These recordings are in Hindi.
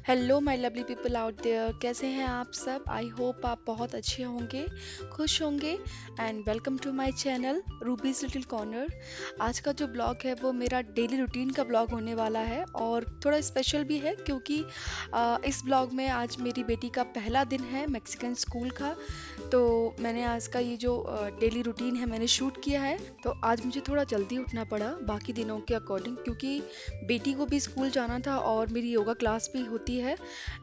Hello my lovely people out there, कैसे हैं आप सब। आई होप आप बहुत अच्छे होंगे, खुश होंगे। And welcome to my channel Ruby's little corner. आज का जो ब्लॉग है वो मेरा डेली रूटीन का ब्लॉग होने वाला है और थोड़ा स्पेशल भी है क्योंकि इस ब्लॉग में आज मेरी बेटी का पहला दिन है मैक्सिकन स्कूल का। तो मैंने आज का ये जो डेली रूटीन है मैंने शूट किया है। तो आज मुझे थोड़ा जल्दी उठना पड़ा बाकी दिनों के अकॉर्डिंग, क्योंकि बेटी को भी स्कूल जाना था और मेरी योगा क्लास भी होती है।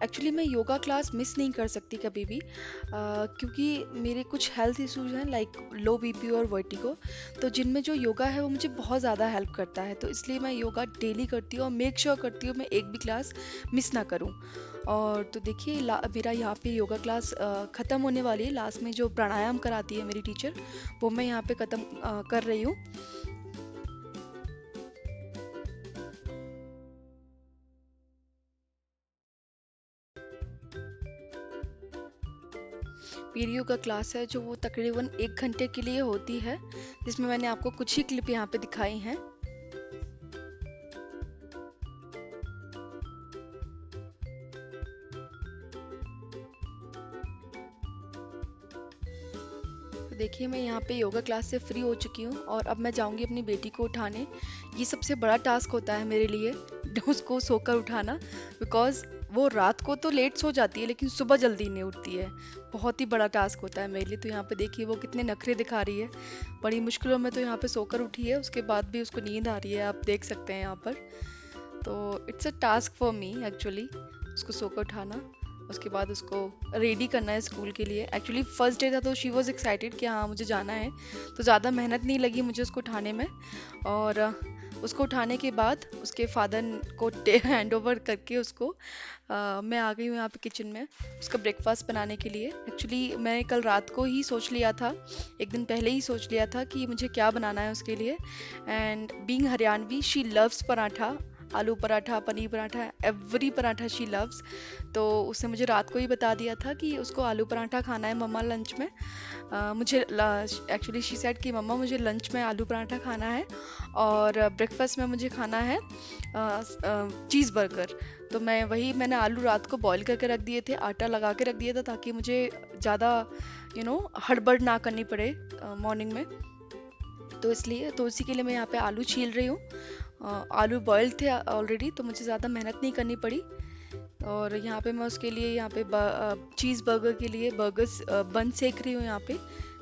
एक्चुअली मैं योगा क्लास मिस नहीं कर सकती कभी भी, क्योंकि मेरे कुछ हेल्थ इश्यूज हैं लाइक लो बीपी और वर्टिगो। तो जिनमें जो योगा है वो मुझे बहुत ज़्यादा हेल्प करता है, तो इसलिए मैं योगा डेली करती हूँ और मेक श्योर करती हूँ मैं एक भी क्लास मिस ना करूँ। और तो देखिए मेरा यहाँ पे योगा क्लास ख़त्म होने वाली है। लास्ट में जो प्राणायाम कराती है मेरी टीचर, वो मैं यहाँ पे ख़त्म कर रही हूँ। मेरी योगा क्लास है जो वो तकरीबन 1 घंटे के लिए होती है, जिसमें मैंने आपको कुछ ही क्लिप यहाँ पे दिखाई हैं। तो देखिए मैं यहाँ पे योगा क्लास से फ्री हो चुकी हूँ और अब मैं जाऊँगी अपनी बेटी को उठाने। ये सबसे बड़ा टास्क होता है मेरे लिए उसको सोकर उठाना, बिकॉज़ वो रात को तो लेट सो जाती है लेकिन सुबह जल्दी नहीं उठती है। बहुत ही बड़ा टास्क होता है मेरे लिए। तो यहाँ पे देखिए वो कितने नखरे दिखा रही है। बड़ी मुश्किलों में तो यहाँ पे सोकर उठी है, उसके बाद भी उसको नींद आ रही है, आप देख सकते हैं यहाँ पर। तो it's a task for me actually, उसको सोकर उठाना, उसके बाद उसको रेडी करना है स्कूल के लिए। एक्चुअली फर्स्ट डे था तो शी वॉज एक्साइटेड कि हाँ मुझे जाना है, तो ज़्यादा मेहनत नहीं लगी मुझे उसको उठाने में। और उसको उठाने के बाद उसके फादर को हैंड ओवर करके उसको मैं आ गई हूँ यहाँ पे किचन में उसका ब्रेकफास्ट बनाने के लिए। एक्चुअली मैं कल रात को ही सोच लिया था, एक दिन पहले ही सोच लिया था कि मुझे क्या बनाना है उसके लिए। And being Haryanvi she loves paratha, aloo paratha, paneer paratha, every paratha she loves. तो उसने मुझे रात को ही बता दिया था कि उसको आलू पराठा खाना है मम्मा लंच में। मुझे एक्चुअली शी सेड कि मम्मा मुझे लंच में आलू पराठा खाना है और ब्रेकफास्ट में मुझे खाना है चीज़ बर्गर। तो मैंने आलू रात को बॉईल करके रख दिए थे, आटा लगा के रख दिया था ताकि मुझे ज़्यादा हड़बड़ ना करनी पड़े मॉर्निंग में। तो इसलिए तो उसी के लिए मैं यहाँ पे आलू छील रही हूँ। आलू बॉयल थे ऑलरेडी, तो मुझे ज़्यादा मेहनत नहीं करनी पड़ी। और यहाँ पे मैं उसके लिए यहाँ पे चीज़ बर्गर के लिए बर्गर्स बन सेक रही हूँ यहाँ पे,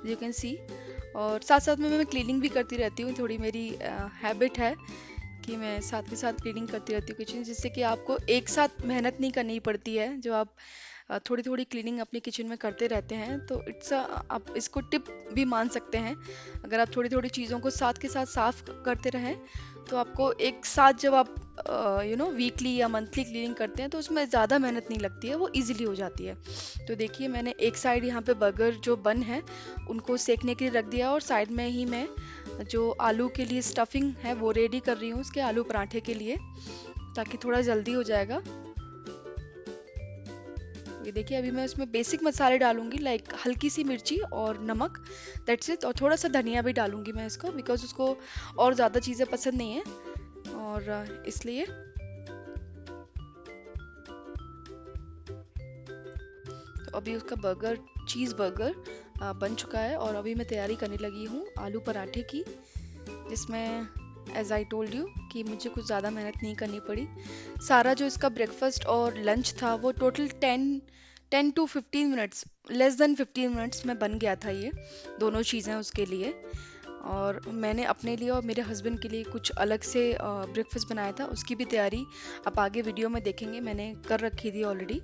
यू कैन सी। और साथ साथ में मैं क्लीनिंग भी करती रहती हूँ, थोड़ी मेरी हैबिट है कि मैं साथ के साथ क्लीनिंग करती रहती हूँ किचन, जिससे कि आपको एक साथ मेहनत नहीं करनी पड़ती है। जो आप थोड़ी थोड़ी क्लीनिंग अपने किचन में करते रहते हैं तो आप इसको टिप भी मान सकते हैं। अगर आप थोड़ी थोड़ी चीज़ों को साथ के साथ साफ करते रहें तो आपको एक साथ जब आप वीकली या मंथली क्लीनिंग करते हैं तो उसमें ज़्यादा मेहनत नहीं लगती है, वो इजीली हो जाती है। तो देखिए मैंने एक साइड यहाँ पे बर्गर जो बन है उनको सेकने के लिए रख दिया और साइड में ही मैं जो आलू के लिए स्टफिंग है वो रेडी कर रही हूँ उसके आलू पराठे के लिए, ताकि थोड़ा जल्दी हो जाएगा। ये देखिए अभी मैं उसमें बेसिक मसाले डालूंगी लाइक हल्की सी मिर्ची और नमक, दैट्स इट। और थोड़ा सा धनिया भी डालूंगी मैं इसको, बिकॉज उसको और ज़्यादा चीज़ें पसंद नहीं है और इसलिए। तो अभी उसका बर्गर, चीज़ बर्गर बन चुका है और अभी मैं तैयारी करने लगी हूँ आलू पराठे की, जिसमें एज आई टोल्ड यू कि मुझे कुछ ज़्यादा मेहनत नहीं करनी पड़ी। सारा जो इसका ब्रेकफास्ट और लंच था वो total 10 to 15 minutes, less than 15 minutes में बन गया था ये दोनों चीज़ें उसके लिए। और मैंने अपने लिए और मेरे हस्बैंड के लिए कुछ अलग से ब्रेकफास्ट बनाया था, उसकी भी तैयारी आप आगे वीडियो में देखेंगे, मैंने कर रखी थी ऑलरेडी।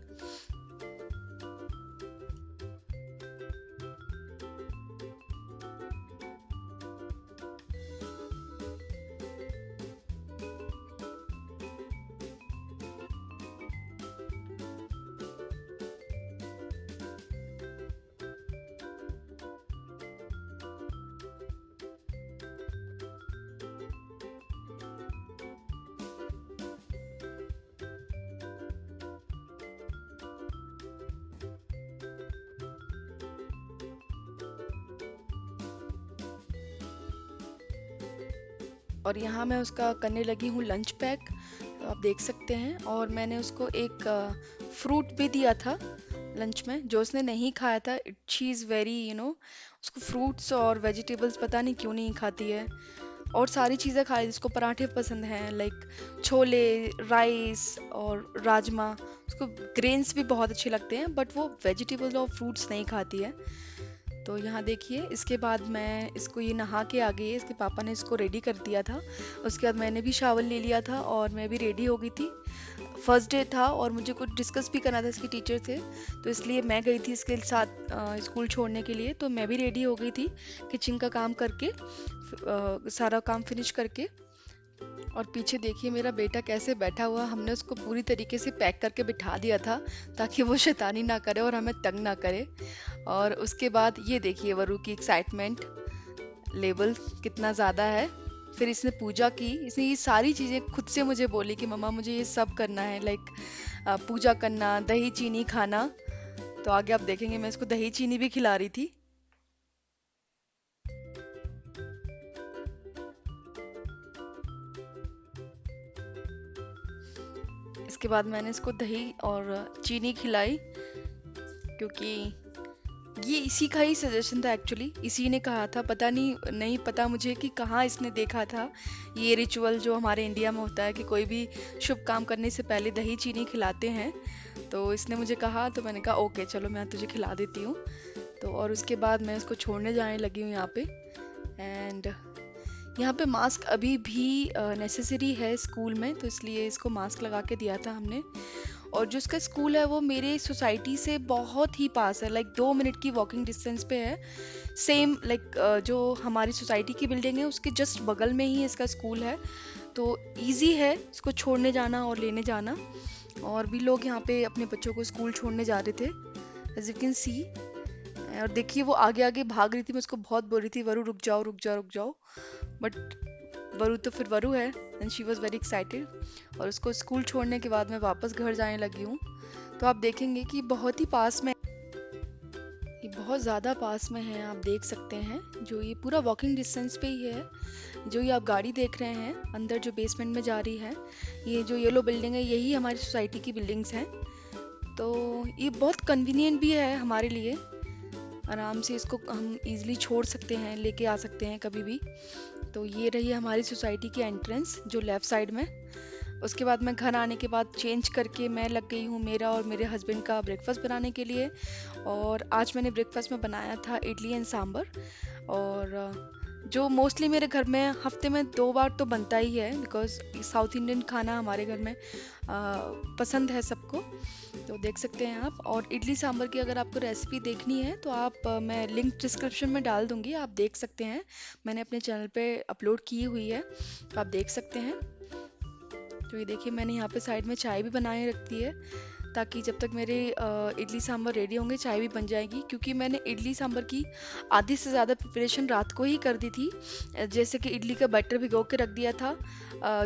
और यहाँ मैं उसका करने लगी हूँ लंच पैक, तो आप देख सकते हैं। और मैंने उसको एक फ्रूट भी दिया था लंच में, जो उसने नहीं खाया था। शी इज़ वेरी उसको फ्रूट्स और वेजिटेबल्स पता नहीं क्यों नहीं खाती है। और सारी चीज़ें खा रही, जिसको पराठे पसंद हैं, लाइक छोले, राइस और राजमा। उसको ग्रेन्स भी बहुत अच्छे लगते हैं, बट वो वेजिटेबल्स और फ्रूट्स नहीं खाती है। तो यहाँ देखिए, इसके बाद मैं इसको, ये नहा के आ गई है, इसके पापा ने इसको रेडी कर दिया था। उसके बाद मैंने भी शावर ले लिया था और मैं भी रेडी हो गई थी। फर्स्ट डे था और मुझे कुछ डिस्कस भी करना था इसके टीचर से, तो इसलिए मैं गई थी इसके साथ स्कूल छोड़ने के लिए। तो मैं भी रेडी हो गई थी किचन का काम करके, सारा काम फिनिश करके। और पीछे देखिए मेरा बेटा कैसे बैठा हुआ, हमने उसको पूरी तरीके से पैक करके बिठा दिया था ताकि वो शैतानी ना करे और हमें तंग ना करे। और उसके बाद ये देखिए वरु की एक्साइटमेंट लेवल कितना ज़्यादा है। फिर इसने पूजा की, इसने ये सारी चीज़ें खुद से मुझे बोली कि मम्मा मुझे ये सब करना है, लाइक पूजा करना, दही चीनी खाना। तो आगे आप देखेंगे मैं इसको दही चीनी भी खिला रही थी। इसके बाद मैंने इसको दही और चीनी खिलाई, क्योंकि ये इसी का ही सजेशन था एक्चुअली। इसी ने कहा था, पता नहीं नहीं पता मुझे कि कहाँ इसने देखा था ये रिचुअल जो हमारे इंडिया में होता है कि कोई भी शुभ काम करने से पहले दही चीनी खिलाते हैं। तो इसने मुझे कहा, तो मैंने कहा ओके चलो मैं तुझे खिला देती हूँ। तो और उसके बाद मैं इसको छोड़ने जाने लगी हूँ यहाँ पे। एंड यहाँ पे मास्क अभी भी नेसेसरी है स्कूल में, तो इसलिए इसको मास्क लगा के दिया था हमने। और जो इसका स्कूल है वो मेरे सोसाइटी से बहुत ही पास है, लाइक 2 मिनट की वॉकिंग डिस्टेंस पे है। सेम लाइक जो हमारी सोसाइटी की बिल्डिंग है उसके जस्ट बगल में ही इसका स्कूल है। तो इजी है इसको छोड़ने जाना और लेने जाना। और भी लोग यहाँ पे अपने बच्चों को स्कूल छोड़ने जा रहे थे, एज यू कैन सी। और देखिए वो आगे आगे भाग रही थी, मैं उसको बहुत बोल रही थी वरु रुक जाओ रुक जाओ रुक जाओ, बट वरु तो फिर वरु है, and she was very excited. और उसको स्कूल छोड़ने के बाद मैं वापस घर जाने लगी हूँ। तो आप देखेंगे कि बहुत ही पास में, ये बहुत ज़्यादा पास में है, आप देख सकते हैं। जो ये पूरा वॉकिंग डिस्टेंस पे ही है। जो ये आप गाड़ी देख रहे हैं अंदर जो बेसमेंट में जा रही है, ये जो येलो बिल्डिंग है यही हमारी सोसाइटी की बिल्डिंग्स हैं। तो ये बहुत कन्वीनियंट भी है हमारे लिए, आराम से इसको हम इजीली छोड़ सकते हैं, लेके आ सकते हैं कभी भी। तो ये रही हमारी सोसाइटी की एंट्रेंस जो लेफ़्ट साइड में। उसके बाद मैं घर आने के बाद चेंज करके मैं लग गई हूँ मेरा और मेरे हस्बैंड का ब्रेकफास्ट बनाने के लिए। और आज मैंने ब्रेकफास्ट में बनाया था इडली एंड सांभर। और जो मोस्टली मेरे घर में हफ्ते में 2 बार तो बनता ही है, बिकॉज साउथ इंडियन खाना हमारे घर में पसंद है सबको। तो देख सकते हैं आप। और इडली सांभर की अगर आपको रेसिपी देखनी है तो आप मैं लिंक डिस्क्रिप्शन में डाल दूंगी, आप देख सकते हैं। मैंने अपने चैनल पे अपलोड की हुई है, तो आप देख सकते हैं। तो ये देखिए मैंने यहाँ पे साइड में चाय भी बनाए रखती है, ताकि जब तक मेरे इडली सांभर रेडी होंगे चाय भी बन जाएगी। क्योंकि मैंने इडली सांभर की आधी से ज़्यादा प्रिपरेशन रात को ही कर दी थी। जैसे कि इडली का बैटर भिगो के रख दिया था,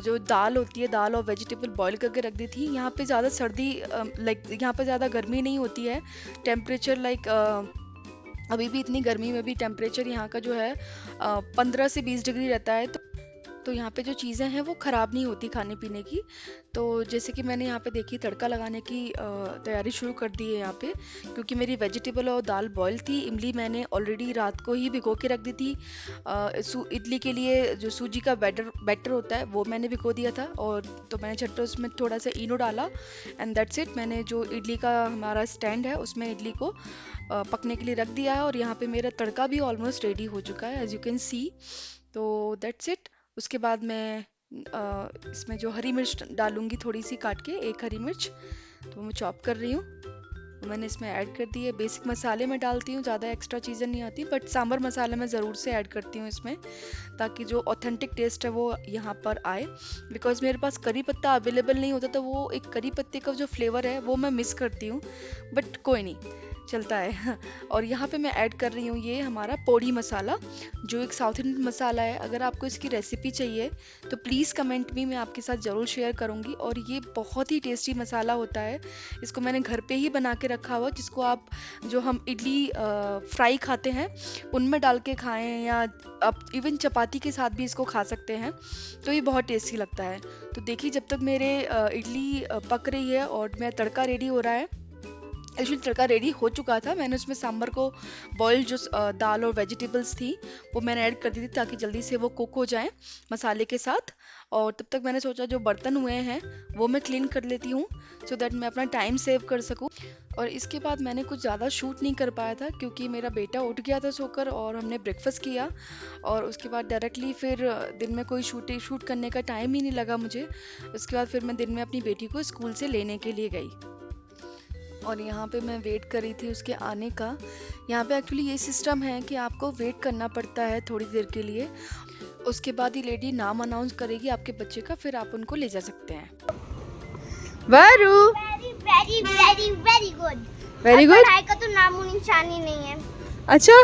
जो दाल होती है दाल और वेजिटेबल बॉईल करके रख दी थी। यहाँ पे ज़्यादा सर्दी लाइक यहाँ पे ज़्यादा गर्मी नहीं होती है। टेम्परेचर लाइक अभी भी इतनी गर्मी में भी टेम्परेचर यहाँ का जो है 15 से 20 डिग्री रहता है। तो यहाँ पे जो चीज़ें हैं वो ख़राब नहीं होती खाने पीने की। तो जैसे कि मैंने यहाँ पे देखी तड़का लगाने की तैयारी शुरू कर दी है यहाँ पे, क्योंकि मेरी वेजिटेबल और दाल बॉयल थी। इमली मैंने ऑलरेडी रात को ही भिगो के रख दी थी। इडली के लिए जो सूजी का बैटर होता है वो मैंने भिगो दिया था, और तो मैंने झटपट उसमें थोड़ा सा इनो डाला, एंड दैट्स इट। मैंने जो इडली का हमारा स्टैंड है उसमें इडली को पकने के लिए रख दिया है। और यहाँ पे मेरा तड़का भी ऑलमोस्ट रेडी हो चुका है, एज यू कैन सी। तो दैट्स इट। उसके बाद मैं इसमें जो हरी मिर्च डालूंगी, थोड़ी सी काट के, एक हरी मिर्च, तो मैं चॉप कर रही हूँ। मैंने इसमें ऐड कर दी है। बेसिक मसाले मैं डालती हूँ, ज़्यादा एक्स्ट्रा चीज़ें नहीं आती, बट सांभर मसाला मैं ज़रूर से ऐड करती हूँ इसमें, ताकि जो ऑथेंटिक टेस्ट है वो यहाँ पर आए। बिकॉज मेरे पास करी पत्ता अवेलेबल नहीं होता, तो वो एक करी पत्ते का जो फ्लेवर है वो मैं मिस करती हूँ। बट कोई नहीं, चलता है। और यहाँ पे मैं ऐड कर रही हूँ ये हमारा पोड़ी मसाला, जो एक साउथ इंडियन मसाला है। अगर आपको इसकी रेसिपी चाहिए तो प्लीज़ कमेंट में, मैं आपके साथ ज़रूर शेयर करूँगी। और ये बहुत ही टेस्टी मसाला होता है। इसको मैंने घर पे ही बना के रखा हुआ, जिसको आप जो हम इडली फ्राई खाते हैं उनमें डाल के खाएं, या आप इवन चपाती के साथ भी इसको खा सकते हैं। तो ये बहुत टेस्टी लगता है। तो देखिए, जब तक मेरे इडली पक रही है और मेरा तड़का रेडी हो रहा है, एक्चुअली तड़का रेडी हो चुका था। मैंने उसमें सांभर को बॉइल्ड जो दाल और वेजिटेबल्स थी वो मैंने ऐड कर दी थी, ताकि जल्दी से वो कुक हो जाए मसाले के साथ। और तब तक मैंने सोचा जो बर्तन हुए हैं वो मैं क्लीन कर लेती हूँ, सो दैट मैं अपना टाइम सेव कर सकूँ। और इसके बाद मैंने कुछ ज़्यादा शूट नहीं कर पाया था, क्योंकि मेरा बेटा उठ गया था सोकर, और हमने ब्रेकफास्ट किया। और उसके बाद डायरेक्टली फिर दिन में कोई शूट करने का टाइम ही नहीं लगा मुझे। उसके बाद फिर मैं दिन में अपनी बेटी को स्कूल से लेने के लिए गई, और यहाँ पे मैं वेट कर रही थी उसके आने का। यहाँ पे एक्चुअली ये सिस्टम है कि आपको वेट करना पड़ता है थोड़ी देर के लिए। उसके बाद ही लेडी नाम अनाउंस करेगी आपके बच्चे का, फिर आप उनको ले जा सकते हैं। वारू very very very very good. Very good. पढ़ाई का तो नामो निशान ही नहीं है। अच्छा,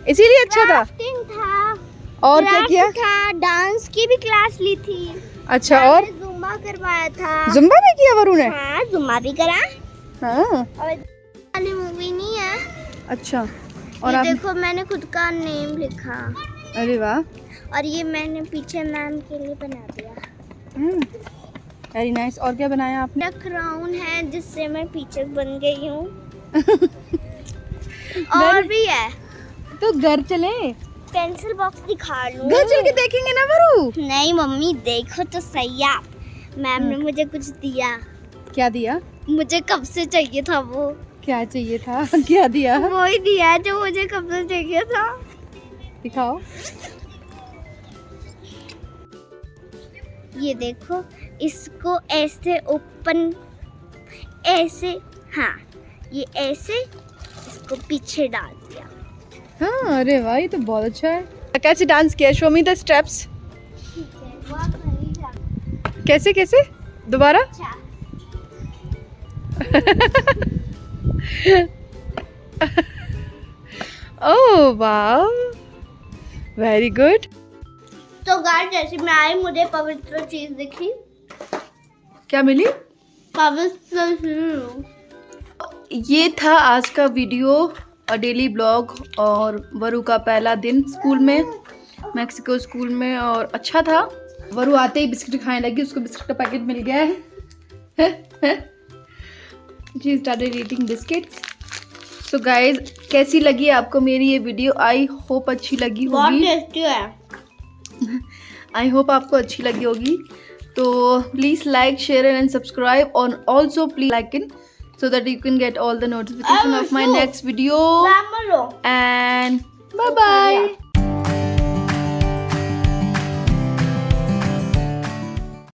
इसीलिए अच्छा था। क्राफ्टिंग था, और क्या क्राफ्ट किया? था, डांस की भी क्लास ली थी। अच्छा, और जुम्बा करवाया था। जुम्बा भी किया वरुण ने? हाँ, जुम्बा भी करा। हाँ, और वाली मूवी नहीं है। अच्छा। और ये आप? देखो, मैंने खुद का नेम लिखा, अरे वाह, और ये मैंने पीछे मैम के लिए बना दिया। Very nice. और क्या बनाया आपने? क्राउन है जिससे मैं टीचर बन गई हूँ। और भी है। तो घर चले, पेंसिल बॉक्स दिखा लूं? घर चल के देखेंगे ना वरु। नहीं मम्मी, देखो तो सही आप। मैम ने मुझे कुछ दिया। क्या दिया? मुझे कब से चाहिए था वो। क्या चाहिए था? क्या दिया? वो ही दिया है जो मुझे कब से चाहिए था। दिखाओ। ये देखो, इसको ऐसे ओपन, ऐसे, हाँ ये ऐसे, इसको पीछे डाल दिया। हाँ, अरे वाह, ये तो बहुत अच्छा है। कैसे डांस किया? Show me the steps. ठीक है, वो आप नहीं जा- कैसे कैसे? दोबारा। अच्छा। ओह वाह, वेरी गुड। तो गाइस, जैसे मैं आई, मुझे पवित्र चीज दिखी। क्या मिली? पवित्र चीज। ये था आज का वीडियो और डेली ब्लॉग, और वरु का पहला दिन स्कूल में, मैक्सिको स्कूल में, और अच्छा था। वरु आते ही बिस्किट खाने लगी, उसको बिस्किट का पैकेट मिल गया है। She started eating biscuits. So guys, कैसी लगी आपको मेरी ये वीडियो? आई होप अच्छी लगी बहुत होगी। टेस्टी है। आई होप आपको अच्छी लगी होगी। तो please like, share and subscribe, और also please like in, so that you can get all the notification of my next video. And bye bye.